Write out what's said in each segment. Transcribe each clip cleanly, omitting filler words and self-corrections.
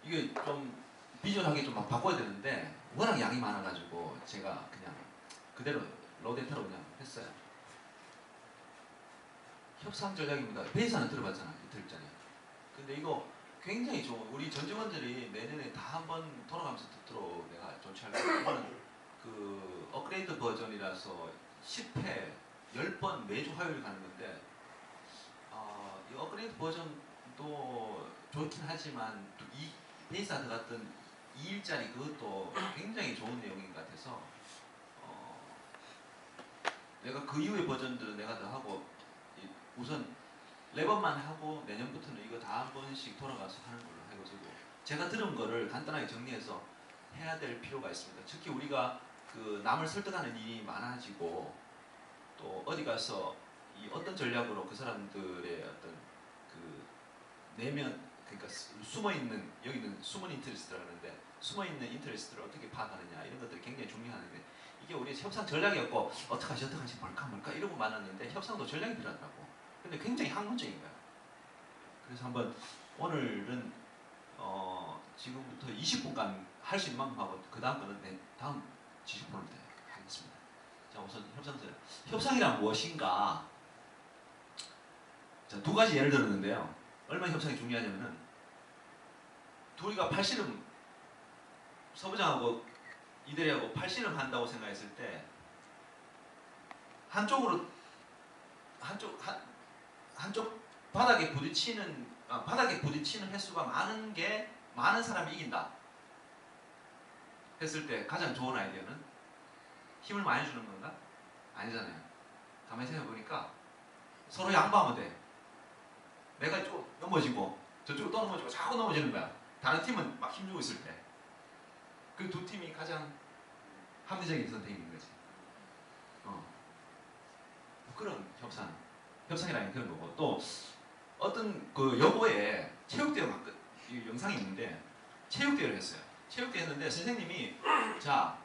이게 좀 비주얼하게 좀 막 바꿔야 되는데 워낙 양이 많아가지고 제가 그냥 그대로 로데이터로 그냥 했어요. 협상 전략입니다. 베이스는 들어봤잖아, 이틀짜리. 근데 이거 굉장히 좋은, 우리 전 직원들이 내년에 다 한번 돌아가면서 듣도록 내가 조치할 거예요. 이거는 그 업그레이드 버전이라서 10회 10번 매주 화요일 가는 건데, 이 업그레이드 버전도 좋긴 하지만 이 베이스가 들어갔던 2일짜리 그것도 굉장히 좋은 내용인 것 같아서 내가 그 이후의 버전들은 내가 더 하고, 우선 랩업만 하고 내년부터는 이거 다 한 번씩 돌아가서 하는 걸로 해가지고 제가 들은 거를 간단하게 정리해서 해야 될 필요가 있습니다. 특히 우리가 그 남을 설득하는 일이 많아지고 또 어디 가서 이 어떤 전략으로 그 사람들의 어떤 그 내면, 그러니까 숨어있는, 여기는 숨은 인터레스트라고 하는데 숨어있는 인터레스트를 어떻게 파악하느냐 이런 것들이 굉장히 중요한데, 이게 우리 협상 전략이었고 어떡하지 뭘까 이러고 많았는데 협상도 전략이 필요하더라고. 근데 굉장히 학문적인 거야. 그래서 한번 오늘은 지금부터 20분간 할 수 있는 만큼 하고 그 다음 거는 다음 지식포럼 때 하겠습니다. 자, 우선 협상 전략. 협상이란 무엇인가? 자, 두 가지 예를 들었는데요. 얼마나 협상이 중요하냐면은 둘이가 팔씨름, 서부장하고 이대리하고 팔씨름 한다고 생각했을 때 한쪽 바닥에 부딪히는 횟수가 많은 사람이 이긴다 했을 때 가장 좋은 아이디어는 힘을 많이 주는 건가? 아니잖아요. 가만히 생각해 보니까 서로 양보하면 돼. 내가 좀 넘어지고 저쪽은 또 넘어지고 자꾸 넘어지는 거야. 다른 팀은 막 힘주고 있을 때. 그 두 팀이 가장 합리적인 선택인 거지. 그런 협상이라는 그런 거고, 또 어떤 그 여고에 체육대회 이 영상이 있는데 체육대회를 했어요. 체육대회 했는데 선생님이 자,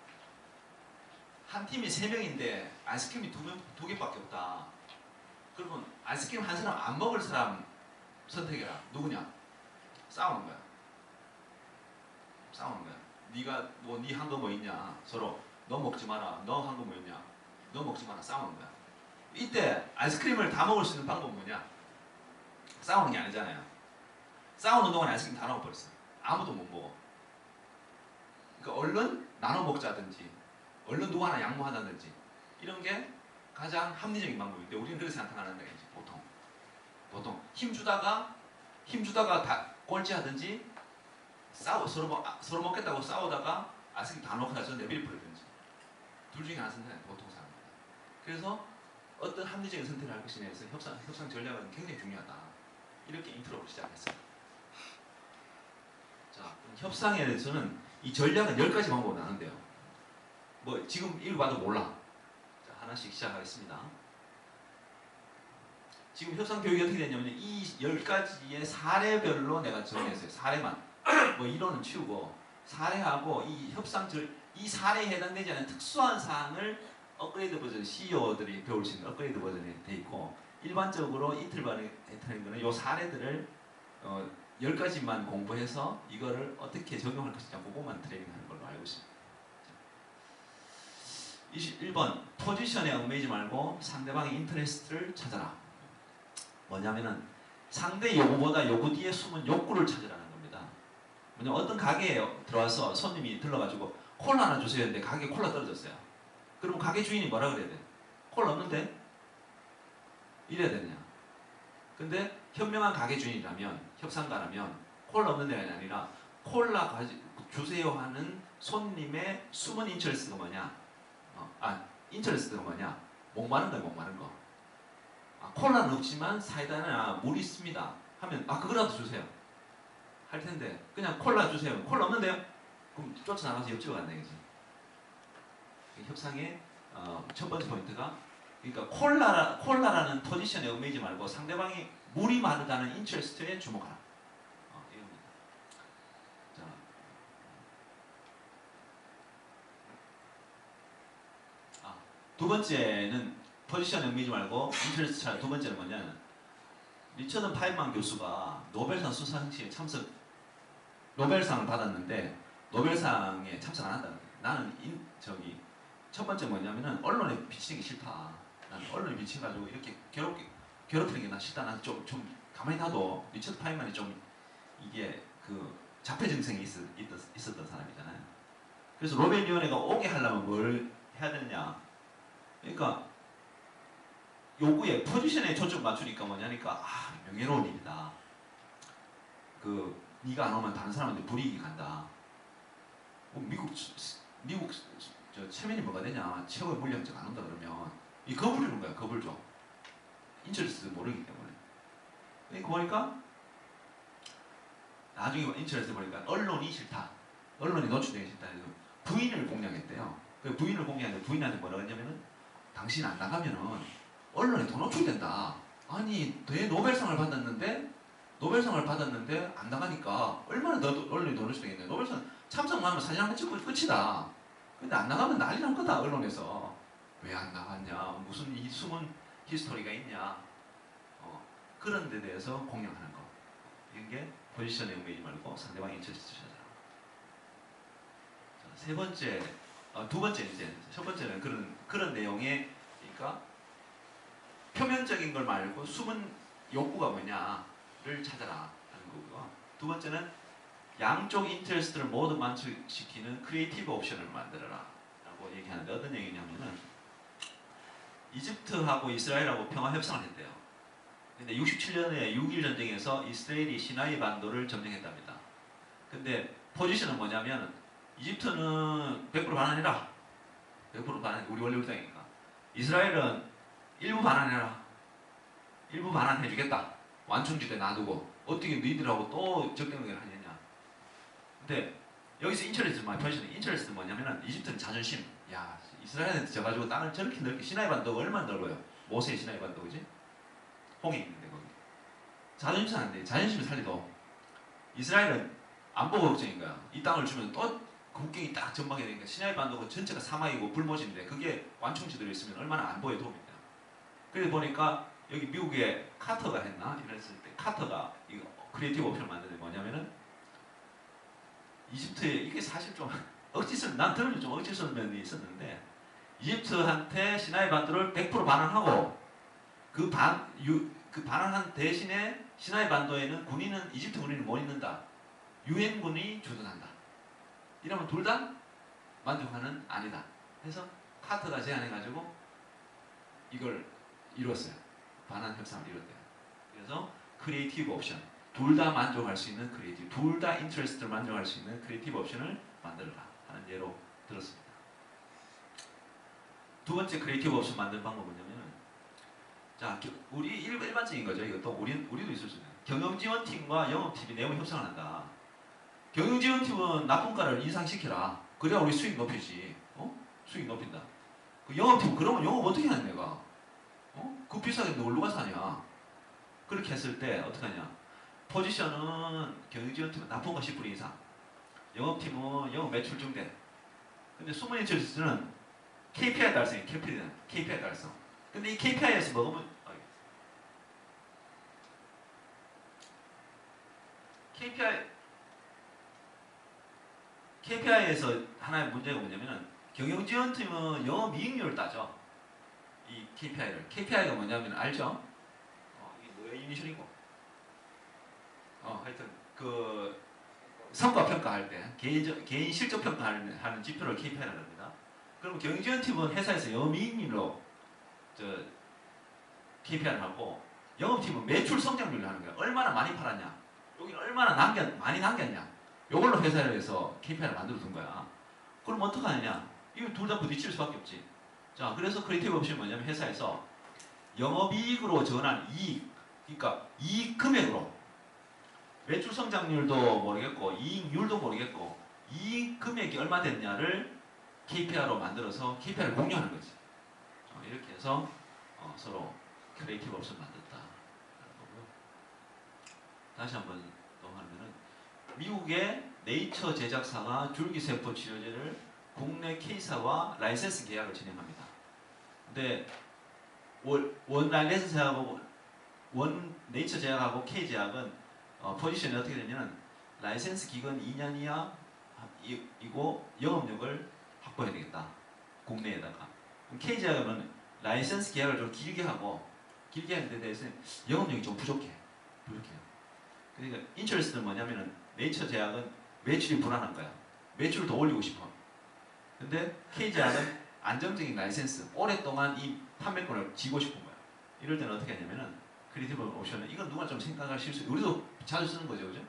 한 팀이 3명인데 아이스크림이 두 개밖에 없다. 그러면 아이스크림 한 사람 안 먹을 사람 선택해라. 누구냐? 싸우는 거야. 네가 뭐 네 한 거 뭐 있냐? 서로 너 먹지 마라. 너 한 거 뭐 있냐? 너 먹지 마라. 싸우는 거야. 이때 아이스크림을 다 먹을 수 있는 방법은 뭐냐? 싸우는 게 아니잖아요. 싸우는 동안 아이스크림 다 먹어버렸어. 아무도 못 먹어. 그러니까 얼른 나눠 먹자든지 얼른 누구 하나 양보하다든지 이런 게 가장 합리적인 방법인데 우리는 그렇게 생각 안 한다. 보통 힘 주다가 다 꼴찌하든지 서로 먹겠다고 싸우다가 아이스크림 다 넣고 나서 내버려 버리든지 둘 중에 하나 선택은 보통 사람입니다. 그래서 어떤 합리적인 선택을 할 것이냐에 서 협상 전략은 굉장히 중요하다. 이렇게 인트로를 시작했어요. 자, 협상에 대해서는 이 전략은 10가지 방법으로 나눈대요. 뭐 지금 읽어봐도 몰라. 자, 하나씩 시작하겠습니다. 지금 협상 교육이 어떻게 됐냐면 이 10가지의 사례별로 내가 정리했어요. 사례만. 뭐 이론은 치우고 사례하고 이 사례에 해당되지 않은 특수한 사항을 업그레이드 버전 CEO들이 배울 수 있는 업그레이드 버전이 돼 있고, 일반적으로 이틀반에 했다는 거는 이 사례들을 10가지만 공부해서 이거를 어떻게 적용할 것이냐 그것만 트레이닝하는 걸로 알고 있습니다. 21번 포지션에 얽매이지 말고 상대방의 인터레스트를 찾아라. 뭐냐면은 상대 요구보다 요구 뒤에 숨은 욕구를 찾으라는 겁니다. 뭐냐면 어떤 가게에 들어와서 손님이 들러가지고 콜라 하나 주세요 했는데 가게에 콜라 떨어졌어요. 그럼 가게 주인이 뭐라 그래야 돼? 콜라 없는데? 이래야 되냐? 근데 현명한 가게 주인이라면, 협상가라면 콜라 없는 데가 아니라 콜라 주세요 하는 손님의 숨은 인터레스트가 뭐냐? 인터레스트가 뭐냐? 목마른 거야, 목마른 거. 콜라는 없지만 사이다나 물 있습니다 하면 그거라도 주세요 할 텐데, 그냥 콜라 주세요. 콜라 없는데요? 그럼 쫓아나가서 옆집에 간다 이거지. 협상의 첫 번째 포인트가, 그러니까 콜라라는 포지션에 얽매이지 말고 상대방이 물이 마르다는 인터레스트에 주목하라. 이겁니다. 자, 두 번째는 포지션에 얽매이지 말고 인터레스트 찾아. 두 번째는 뭐냐면 리처드 파인만 교수가 노벨상 수상식에 참석했어요. 노벨상을 받았는데 노벨상에 참석 안 한다. 나는 첫 번째 뭐냐면은 언론에 비치는 게 싫다. 나는 언론에 비치가지고 이렇게 괴롭히는 게 나 싫다. 나는 좀 가만히 놔도 리처드 파이만이 좀 이게 그 자폐 증상이 있었던 사람이잖아요. 그래서 로벤위원회가 오게 하려면 뭘 해야 되느냐. 그러니까 요구에 포지션에 초점 맞추니까 뭐냐니까 명예로운 일이다. 네가 안 오면 다른 사람한테 불이익이 간다. 미국 저 체면이 뭐가 되냐. 최고의 물리학자가 안 온다 그러면 이 겁을 주는 거야. 겁을 줘. 인터레스트 모르기 때문에. 그러니까 보니까 나중에 인터넷에 보니까 언론이 싫다. 언론이 노출되기 싫다 해서 부인을 공략했대요. 그 부인을 공략했는데 부인한테 뭐라고 했냐면은 당신 안 나가면은 언론에 더 노출된다. 아니 내 노벨상을 받았는데 안 나가니까 얼마나 더 언론이 더 노출되겠냐. 노벨상 참석만 하면 사진 한번 찍고 끝이다. 근데 안 나가면 난리 날 거다 언론에서. 왜 안 나갔냐. 무슨 이 숨은 히스토리가 있냐. 그런 데 대해서 공략하는 거. 이런 게 포지션에 옮기지 말고 상대방의 인터레스트 찾아라. 세 번째, 두 번째 이제 첫 번째는 그런 내용의 그러니까 표면적인 걸 말고 숨은 욕구가 뭐냐를 찾아라 하는 거고요. 두 번째는 양쪽 인터레스트를 모두 만족시키는 크리에이티브 옵션을 만들어라 라고 얘기하는데 어떤 얘기냐면은 이집트하고 이스라엘하고 평화 협상을 했대요. 근데 67년에 6.1 전쟁에서 이스라엘이 시나이 반도를 점령했답니다. 근데 포지션은 뭐냐면 이집트는 100% 반환해라. 100% 반환, 우리 원래 입장이니까. 이스라엘은 일부 반환해라. 일부 반환해주겠다. 완충지대 놔두고 어떻게 너희들하고 또 적대관계를 하느냐. 근데 여기서 인터레스트 뭐냐면은 이집트는 자존심. 야, 이스라엘한테 져가지고 땅을 저렇게 넓게 시나이 반도가 얼마나 넓어요. 모세의 시나이 반도 그지? 홍해 있는데 거기. 자존심 안 돼. 자존심을 살리도 이스라엘은 안보가 걱정인 거야. 이 땅을 주면 또 국경이 딱 전방에 되니까 시나이 반도가 전체가 사막이고 불모지인데 그게 완충지대로 있으면 얼마나 안보에 도움이 돼요. 그래서 보니까 여기 미국의 카터가 했나? 이랬을 때 카터가 이거 크리에이티브 옵션을 만드는 게 뭐냐면은 이집트에 이게 사실 좀 난 들으면 좀 억지스러운 면이 있었는데 이집트한테 시나이 반도를 100% 반환하고 그 반환한 대신에 시나이 반도에는 이집트 군인은 못 있는다. 유엔군이 주둔한다. 이러면 둘 다 만족하는 아니다. 그래서 카터가 제안해가지고 이걸 이뤘어요. 반환 협상을 이뤘대요. 그래서 크리에이티브 옵션. 둘 다 만족할 수 있는 크리에이티브. 둘 다 인터레스트를 만족할 수 있는 크리에이티브 옵션을 만들어라 하는 예로 들었습니다. 두 번째 크리에이티브 옵션 만드는 방법은 뭐냐면 자, 우리 일반적인 거죠. 이것도 우리도 있을 수 있는. 경영지원팀과 영업팀이 내부 협상을 한다. 경영지원팀은 나쁜가를 인상시켜라. 그래야 우리 수익 높이지. 수익 높인다. 그 영업팀은 그러면 영업 어떻게 하냐 내가. 그 비싸게 놀러 가서 하냐. 그렇게 했을 때 어떻게 하냐. 포지션은 경영지원팀은 나쁜가 10% 이상. 영업팀은 영업 매출 증대. 근데 숨은 인터레스트는 KPI 달성이에요. KPI 달성. 근데 이 KPI에서 먹으면 KPI에서 하나의 문제가 뭐냐면은 경영지원팀은 영업이익률을 따져. 이 KPI를. KPI가 뭐냐면 알죠? 이게 뭐야 이니셜이고. 하여튼 그 성과 평가할 때 개인 실적 평가하는 지표를 KPI라고 합니다. 그럼 경영지원팀은 회사에서 영업이익률로 KPI를 하고 영업팀은 매출 성장률을 하는 거야. 얼마나 많이 팔았냐. 여기 얼마나 많이 남겼냐. 이걸로 회사에서 KPI를 만들어 둔 거야. 그럼 어떡하느냐. 이거 둘 다 부딪힐 수밖에 없지. 자, 그래서 크리에이티브 옵션이 뭐냐면 회사에서 영업이익으로 전환 이익, 그러니까 이익 금액으로 매출 성장률도 모르겠고 이익률도 모르겠고 이익 금액이 얼마 됐냐를 KPI로 만들어서 KPI를 공유하는 거지. 이렇게 해서 서로 크리에이티브 옵션 만들었다라는 거고요. 다시 한번 또 하면은 미국의 네이처 제작사가 줄기세포 치료제를 국내 K사와 라이센스 계약을 진행합니다. 근데 원 라이센스하고 원 네이처 제약하고 K 제약은 포지션이 어떻게 되냐면 라이센스 기간 2년 이하이고 영업력을 확보해야 되겠다. 국내에다가. KGI는 라이센스 계약을 좀 길게 하고 길게 하는 데 대해서 영업력이 좀 부족해요. 그러니까 인터레스트는 뭐냐면은 네이처 제약은 매출이 불안한 거야. 매출을 더 올리고 싶어. 근데 KGI는 안정적인 라이센스, 오랫동안 이 판매권을 쥐고 싶은 거야. 이럴 때는 어떻게 하냐면은 크리에이티브 오션은 이건 누가 좀 생각할 실수. 우리도 자주 쓰는 거죠, 그죠?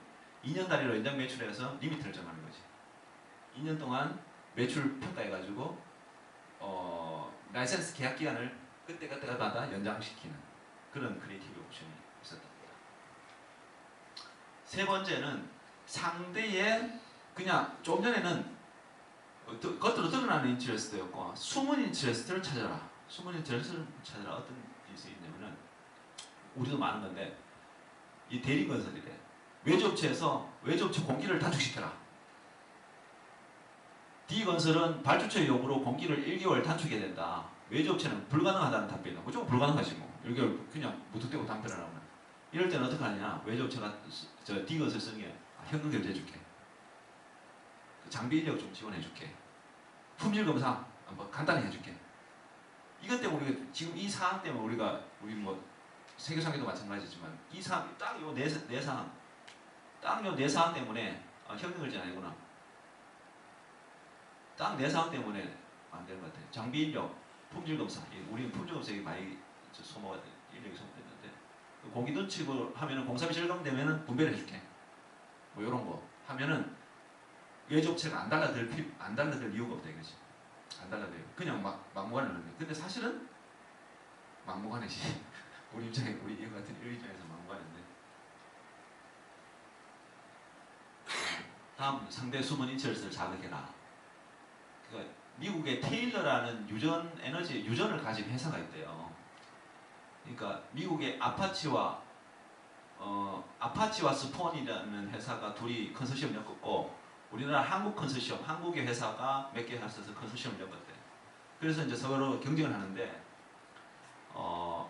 2년 단위로 연장 매출에서 리미트를 정하는 거지. 2년 동안 매출 평가해가지고 라이센스 계약 기간을 그때마다 연장시키는 그런 크리에이티브 옵션이 있었답니다. 세 번째는 상대의 그냥 좀 전에는 겉으로 드러나는 인터레스트였고 숨은 인터레스트를 찾아라. 숨은 인터레스트를 찾아라. 어떤 뜻이 있냐면은 우리도 많은 건데 이 대리건설이래. 외주업체에서 외주업체 공기를 단축시켜라. D건설은 발주처의 요구로 공기를 1개월 단축해야 된다. 외주업체는 불가능하다는 답변이다. 무조건 불가능하지 뭐. 1개월 그냥 무턱대고 답변을 하면. 이럴 때는 어떻게 하느냐. 외주업체가 저 D건설 쓰는 게 현금 결제해줄게. 장비 인력 좀 지원해줄게. 품질 검사 뭐 간단히 해줄게. 이것 때문에 우리가 지금 이 사항 때문에 우리 뭐 세계상에도 마찬가지지만 이 사항 딱 요 네 사항 딱 요 네 사항 때문에 현금 결제 아니구나. 딱 네 사항 때문에 안 되는 것 같아요. 장비 인력, 품질 검사. 우리는 품질 검사에 많이 소모가 인력이 소모됐는데 공기 눈치고 하면은 공사비 절감되면은 분배를 해줄게. 뭐 이런 거 하면은 외주업체가 안 달라들 이유가 없다 이거지. 안 달라들요. 그냥 막무가내는데. 근데 사실은 막무가내지. 우리 입장에 우리 이거 같은 일 입장에서 막무가내인데. 다음 상대 숨은 인터레스트를 자극해라. 그러니까 미국의 테일러라는 유전을 가진 회사가 있대요. 그러니까 미국의 아파치와 스폰이라는 회사가 둘이 컨소시엄 엮었고 우리나라 한국 컨소시엄, 한국의 회사가 몇 개 하셔서 컨소시엄을 엮었대. 그래서 이제 서로 경쟁을 하는데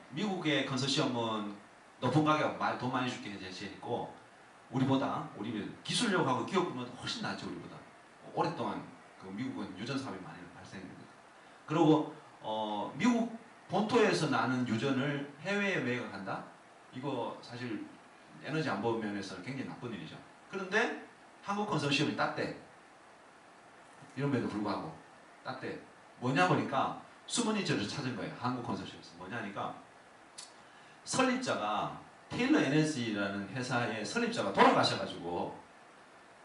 미국의 컨소시엄은 높은 가격, 돈 많이 줄게 제시했고 우리 기술력하고 기업부는 훨씬 낫죠 우리보다. 오랫동안 그 미국은 유전 사업이 많이 발생됩니다. 그리고 미국 본토에서 나는 유전을 해외에 매각한다? 이거 사실 에너지 안보 면에서 굉장히 나쁜 일이죠. 그런데 한국 컨소시엄이 땄대. 이런데도 불구하고 땄대. 뭐냐 보니까 숨은 인터를 찾은 거예요. 한국 컨소시엄에서. 뭐냐니까 설립자가 테일러 에너지라는 회사의 설립자가 돌아가셔가지고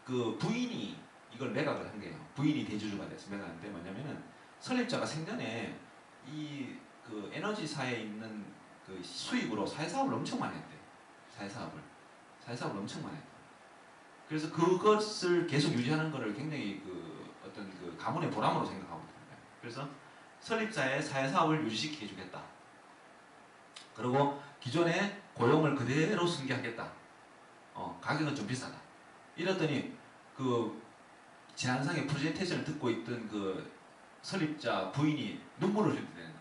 그 부인이 이걸 매각을 한 거예요. 부인이 대주주가 돼서 매각하는데 뭐냐면은 설립자가 생전에 이 그 에너지사에 있는 그 수익으로 사회사업을 엄청 많이 했대. 사회사업을 엄청 많이 했대. 그래서 그것을 계속 유지하는 것을 굉장히 그 어떤 그 가문의 보람으로 생각하고 있습니다. 그래서 설립자의 사회사업을 유지시키게 해주겠다. 그리고 기존의 고용을 그대로 승계하겠다. 가격은 좀 비싸다. 이랬더니 그 지난상의 프레젠테이션을 듣고 있던 그 설립자 부인이 눈물을 흘리게 되는 거야.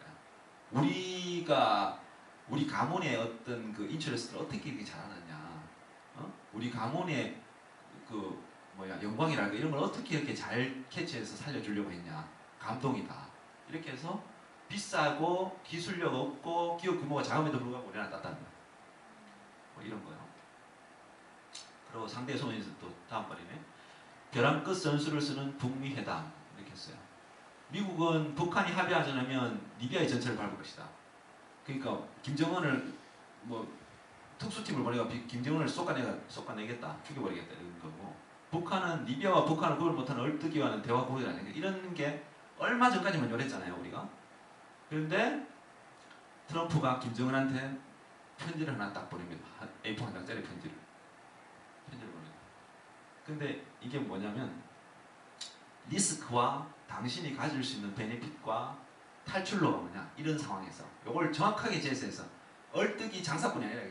우리 가문의 어떤 그 인터레스트를 어떻게 이렇게 잘하느냐. 우리 가문의 그 영광이랄까 이런 걸 어떻게 이렇게 잘 캐치해서 살려주려고 했냐. 감동이다. 이렇게 해서 비싸고 기술력 없고 기업 규모가 작음에도 불구하고 우리나라 땄다는 거야. 뭐 이런 거요. 그리고 상대 소문에서 또 다음 번이네. 벼랑 끝 선수를 쓰는 북미 회담 이렇게 했어요. 미국은 북한이 합의하지 않으면 리비아의 전체를 밟을 것이다. 그러니까 김정은을 뭐 특수팀을 보내가 김정은을 쏟아내겠다, 죽여버리겠다 이런 거고. 북한은 리비아와 북한을 구별 못하는 얼뜨기와는 대화 고의가 아닌가 이런 게 얼마 전까지만 요랬잖아요 우리가. 그런데 트럼프가 김정은한테 편지를 하나 딱 보냅니다. A4 한 장짜리 편지를 보냅니다. 근데 이게 뭐냐면 리스크와 당신이 가질 수 있는 베네핏과 탈출로가 뭐냐 이런 상황에서 이걸 정확하게 제시해서 얼뜨기 장사꾼이 아니라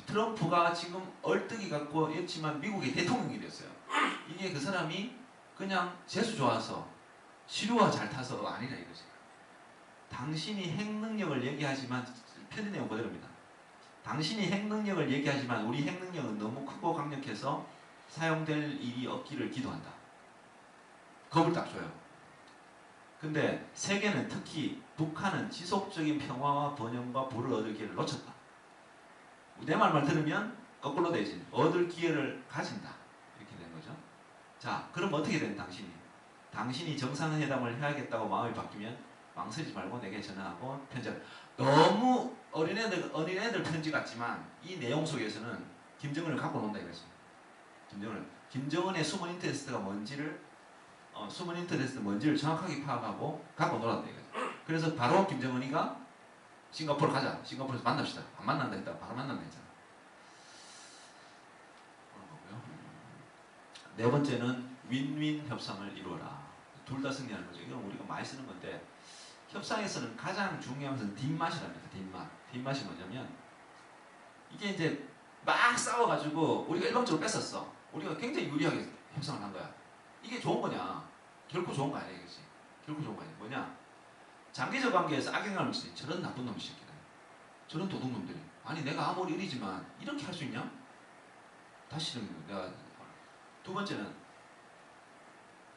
트럼프가 지금 얼뜨기 갖고 했지만 미국의 대통령이 됐어요. 이게 그 사람이 그냥 재수 좋아서 시류와 잘 타서 아니라 이거지. 당신이 핵 능력을 얘기하지만 편지 내용 그대로입니다. 당신이 핵능력을 얘기하지만 우리 핵능력은 너무 크고 강력해서 사용될 일이 없기를 기도한다. 겁을 딱 줘요. 근데 세계는 특히 북한은 지속적인 평화와 번영과 부를 얻을 기회를 놓쳤다. 내 말만 들으면 거꾸로 되지. 얻을 기회를 가진다. 이렇게 된 거죠. 자, 그럼 어떻게 된 당신이? 당신이 정상회담을 해야겠다고 마음이 바뀌면 망설이지 말고 내게 전화하고 편지를. 너무 어린애들 편지 같지만 이 내용 속에서는 김정은을 갖고 논다 이거지. 김정은의 숨은 인터레스트가 뭔지를 정확하게 파악하고 갖고 놀았다 이거지. 그래서 바로 김정은이가 싱가포르 가자. 싱가포르에서 만납시다. 안 만난다 했다가 바로 만난다 했잖아. 네 번째는 윈윈 협상을 이루어라. 둘 다 승리하는 거죠. 이건 우리가 많이 쓰는 건데 협상에서는 가장 중요한 것은 뒷맛이랍니다. 뒷맛이 뭐냐면 이게 이제 막 싸워가지고 우리가 일방적으로 뺐었어. 우리가 굉장히 유리하게 협상을 한 거야. 이게 좋은 거냐? 결코 좋은 거 아니야 이거지. 결코 좋은 거 아니야. 뭐냐? 장기적 관계에서 악영향을 미치는 저런 나쁜 놈이 새끼들. 저런 도둑놈들이. 아니 내가 아무리 이리지만 이렇게 할 수 있냐? 다시는 내가 두 번째는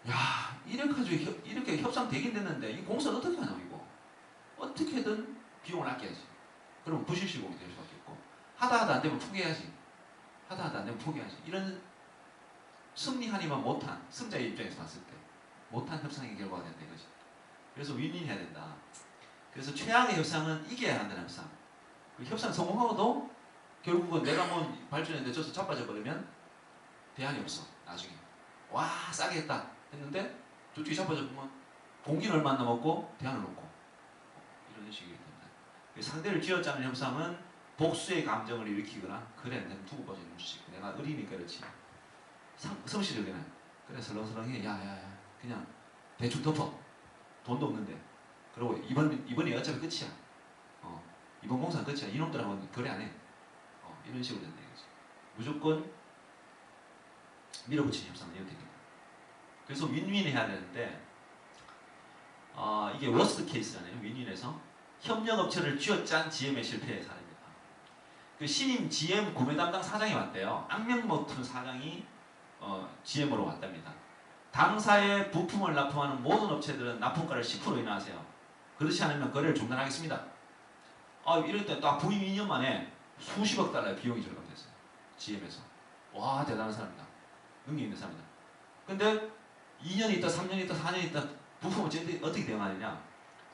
야 이렇게 협상 되긴 됐는데 이 공사를 어떻게 하냐 이거. 어떻게든 비용을 아껴야지. 그러면 부실시공이 될 수밖에 없고 하다 안 되면 포기해야지. 하다 안 되면 포기해야지. 이런 승리하니만 못한 승자의 입장에서 봤을 때 못한 협상의 결과가 된다 이거지. 그래서 윈윈해야 된다. 그래서 최악의 협상은 이겨야 한다는 협상. 그 협상 성공하고도 결국은 내가 뭐 발전했는데 저서 자빠져 버리면 대안이 없어. 나중에 와 싸게 했다 했는데 저쪽이 자빠져 보면 공기는 얼마 안 남았고 대안은 없고 이런 식이 됩니다. 상대를 쥐어짜는 협상은 복수의 감정을 일으키거나 그래 내가 두고 빠져 뭉치지 내가 의리니까 그렇지 성실하게는 그래 설렁설렁해 야야야 그냥 대충 덮어 돈도 없는데 그리고 이번이 어차피 끝이야. 이번 공사는 끝이야. 이놈들하고는 거래 안 해. 이런 식으로 된다 이거지. 무조건 밀어붙이는 협상은 이렇게 됩니다. 그래서 윈윈 해야 되는데 이게 워스트 케이스잖아요. 윈윈에서 협력업체를 쥐어짠 GM의 실패의 사례입니다. 그 신임 GM 구매 담당 사장이 왔대요. 악명높은 사장이 GM으로 왔답니다. 당사에 부품을 납품하는 모든 업체들은 납품가를 10% 인하하세요. 그렇지 않으면 거래를 중단하겠습니다. 이럴 때 딱 부임 2년 만에 수십억 달러의 비용이 절감됐어요. GM에서. 와 대단한 사람이다. 능력 있는 사람이다. 근데 2년 있다 3년 있다 4년 있다 부품을 어떻게 대응하느냐.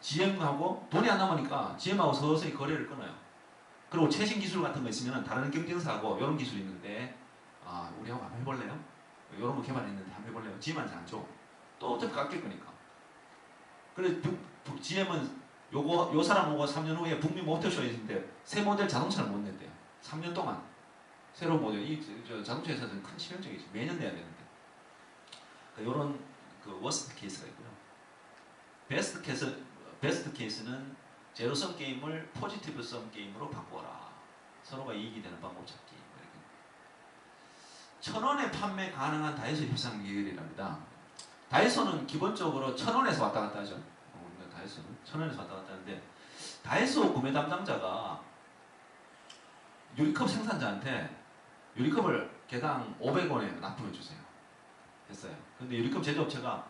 GM하고 돈이 안 남으니까 GM하고 서서히 거래를 끊어요. 그리고 최신 기술 같은 거 있으면 다른 경쟁사하고 이런 기술이 있는데 우리하고 한번 해볼래요? 이런 거 개발했는데 한번 해볼래요? GM한테 안 줘. 또 어차피 깎일 거니까. 그래서 GM은 요 사람 오고 3년 후에 북미 모터쇼에 있는데 새 모델 자동차를 못 낸대요. 3년 동안 새로운 모델 자동차 회사들은 큰 치명적이지. 매년 내야 되는데. 그러니까 이런 워스트 케이스가 있고요. 베스트 케이스는 제로섬 게임을 포지티브 섬 게임으로 바꿔라. 서로가 이익이 되는 방법 찾기. 1,000원에 판매 가능한 다이소 협상 비율이랍니다. 다이소는 기본적으로 1,000원에서 왔다 갔다 하죠. 다이소는 1,000원에서 왔다 갔다 하는데 다이소 구매 담당자가 유리컵 생산자한테 유리컵을 개당 500원에 납품해 주세요. 했어요. 근데 유리컵 제조업체가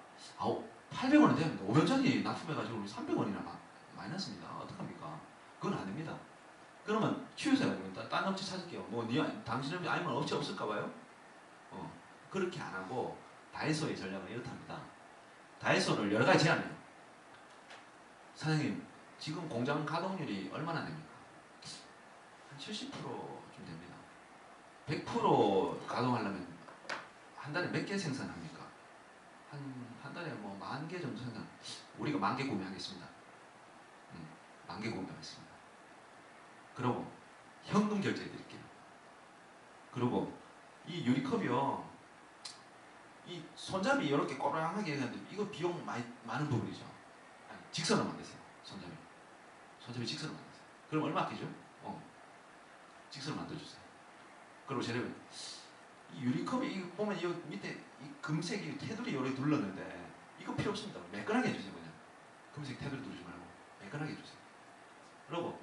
800원은 됩니다. 500원짜리 납품해가지고 우리 300원이나 마이너스입니다. 어떡합니까? 그건 안 됩니다. 그러면 치우세요. 딴 업체 찾을게요. 당신은 아니면 업체 없을까봐요? 그렇게 안 하고 다이소의 전략은 이렇답니다. 다이소를 여러 가지 제안해요. 사장님, 지금 공장 가동률이 얼마나 됩니까? 한 70%좀 됩니다. 100% 가동하려면 한 달에 몇 개 생산합니까? 한 달에 뭐 10,000개 정도 생산. 우리가 10,000개 구매하겠습니다. 10,000개 구매하겠습니다. 그리고 현금 결제해 드릴게요. 그리고 이 유리컵이요. 이 손잡이 이렇게 꼬랑하게 했는데 이거 비용 많은 부분이죠. 직선을 만드세요. 손잡이 직선을 만드세요. 그럼 얼마 아끼죠? 직선을 만들어주세요. 그리고 재료는 이 유리컵이 보면 이 밑에 이 금색이 테두리 요래 둘렀는데 이거 필요 없습니다. 매끈하게 해주세요. 그냥 금색 테두리 두르지 말고 매끈하게 해주세요. 그리고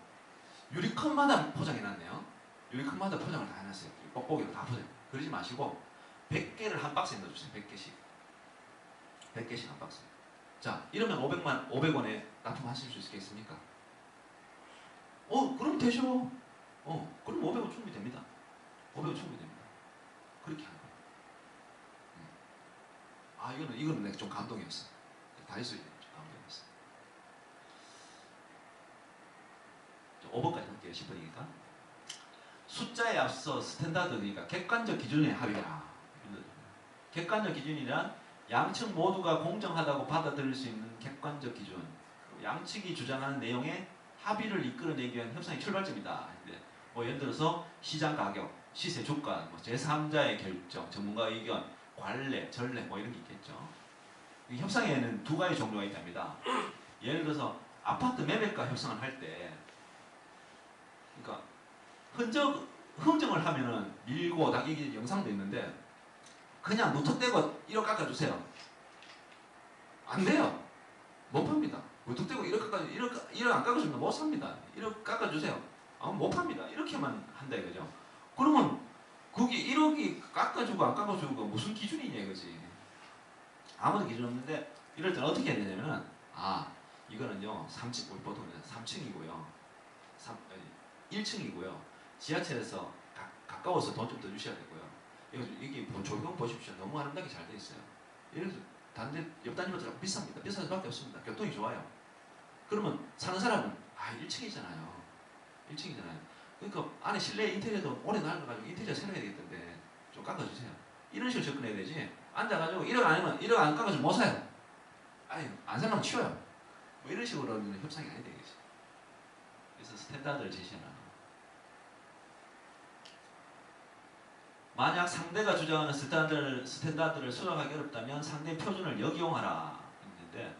유리컵마다 포장해놨네요. 여기 칸마다 포장을 다 해놨어요. 뽁뽁이로 다 포장. 그러지 마시고 100개를 한 박스에 넣어주세요. 100개씩. 100개씩 한 박스. 자, 이러면 500원에 납품하실 수 있겠습니까? 그럼 되죠. 그럼 500원 충분히 됩니다. 500원 충분히 됩니다. 그렇게 하는 거예요. 이거는 내가 좀 감동이었어. 다이소에 좀 감동이었어. 5번까지 할게요. 10번이니까. 숫자에 앞서 스탠다드니까 객관적 기준의 합의라. 객관적 기준이란 양측 모두가 공정하다고 받아들일 수 있는 객관적 기준. 양측이 주장하는 내용의 합의를 이끌어내기 위한 협상의 출발점이다. 예를 들어서 시장 가격, 시세 주가, 제3자의 결정, 전문가 의견, 관례, 전례 이런 게 있겠죠. 협상에는 두 가지 종류가 있답니다. 예를 들어서 아파트 매매가 협상을 할 때, 그러니까 흥정을 하면은 밀고 이게 영상도 있는데 그냥 무턱대고 1억 깎아주세요. 안 돼요. 못 팝니다. 무턱대고 1억 깎아주세요. 1억 안 깎아주면 못 삽니다. 1억 깎아주세요. 못 팝니다. 이렇게만 한다 이거죠. 그러면 거기 1억이 깎아주고 안 깎아주고 무슨 기준이냐 이거지. 아무도 기준 없는데 이럴 때는 어떻게 해야 되냐면 이거는요 3층, 보통 3층이고요 1층이고요 지하철에서 가까워서 돈 좀 더 주셔야 되고요. 이게 조경 보십시오. 너무 아름답게 잘 돼 있어요. 이래서 옆 단지보다 비쌉니다. 비쌀 수밖에 없습니다. 교통이 좋아요. 그러면 사는 사람은 1층이잖아요. 1층이잖아요. 그러니까 안에 실내 인테리어도 오래 낡아가지고 인테리어 새로 해야 되겠던데 좀 깎아주세요. 이런 식으로 접근해야 되지. 앉아가지고 1억 아니면 1억 안 깎아주면 못 사요. 안 사면 치워요. 이런 식으로는 협상이 아니 되겠지. 그래서 스탠다드를 제시해놔. 만약 상대가 주장하는 스탠다드를 수락하기 어렵다면 상대 표준을 역이용하라. 했는데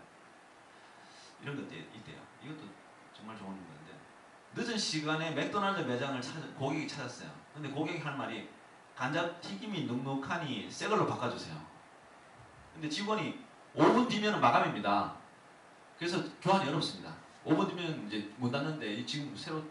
이런 것도 있대요. 이것도 정말 좋은 건데 늦은 시간에 맥도날드 매장을 고객이 찾았어요. 근데 고객이 할 말이 감자튀김이 눅눅하니 새 걸로 바꿔주세요. 근데 직원이 5분 뒤면 마감입니다. 그래서 교환이 어렵습니다. 5분 뒤면 이제 문 닫는데 지금 새로